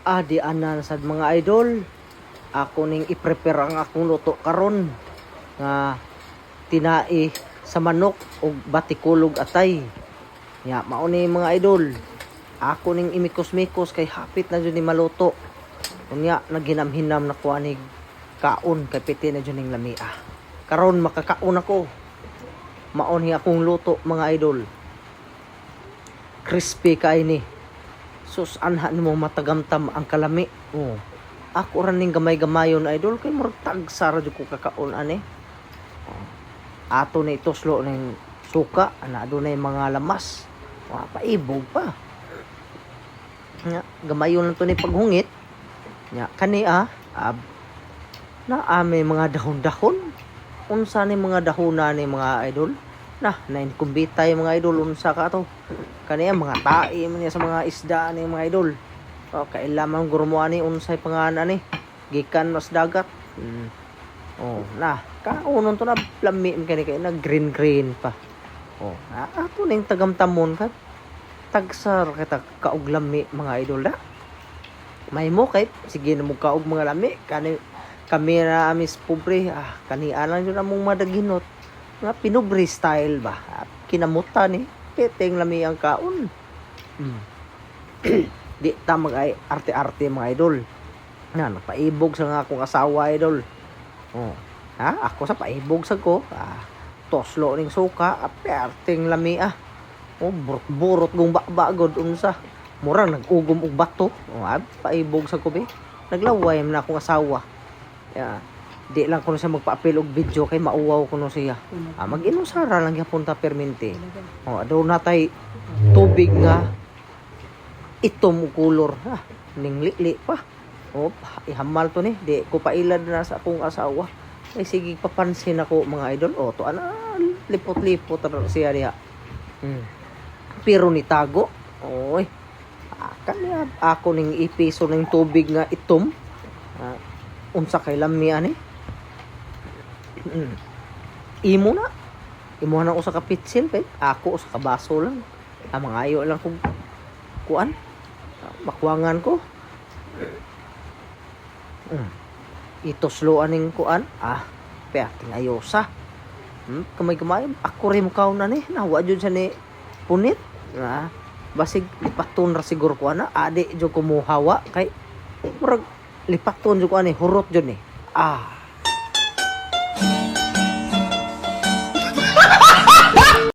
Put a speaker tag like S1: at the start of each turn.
S1: Di anan sad mga idol. Ako ning i-prepare ang akong luto karon nga tinai sa manok ug batikulog atay. Ya, mao ni mga idol. Ako ning imikos-mikos kay hapit na jud ni maluto. Unya naginamhinam na kuanig kaon kay piti na jud ning lamia. Karon makakaon ako. Mao ni akong luto mga idol. Crispy kay ni. Sus anha nimo matagamtam ang kalami. Oh. Ako ra ning gamay-gamayon idol kay murag tagsara jud ko kakaon ani. Ato na itoslo ning suka ana adunay mga lamas. Wa paibog pa. Nya gamayon lang to ni paghungit. Nya kani na ame mga dahon-dahon. Unsa ni mga dahona ni mga idol? Nainkumbitay mga idol unsa ka to? Kaniya mga tae man sa mga isda ni mga idol. O kailangan gurumo ani unsay pangalan ni gikan mas dagat. Kaunon to na lami kani kay na green pa. Ato ning tagamtamon ka tagsar kita kaog lami mga idol da. May mo kay sige na mo kaog mga lami kami na amis pobre kani alang jud among madaginot nga pinobre style ba kinamutan ni peteng lami ang kaon. Di ta mag-ay arte-arte mga idol. Napaibog sa nga akong asawa idol. Ako sa paibog sa ko. Toslo ning suka, perting lami burot-burot gong bakbagod unsa. Murang nag-ugom og bato. Paibog sa ko be. Naglaway man akong asawa. Di lang ko siya magpa-apil og video kay mauwaw ko no siya. Mag-inusara lang gyapon ta permente. Adaw natay tubig nga itom kulor ning lili pa. Ihamal to ni di ko pailad na sa akong asawa. Ay sige papansin ako mga idol. To ana lipot-lipot ra siya diha. Pero ni tago. Kanya ako ning ipiso ning tubig nga itom. Unsa kay lami ani? Imo na usa ka pitsil pe. Ako usa ka baso lang. Mga ayo lang kung kuan. Makuangan ko. Itosloan ning kuan. Perting ayosa. Kamay-kamay ako rin mo kaon na ni. Nawa jud sa ni punit. Basig lipaton ra siguro ko ana. Adi jud ko muhawa kay murag lipaton jud ko ani hurot jud ni.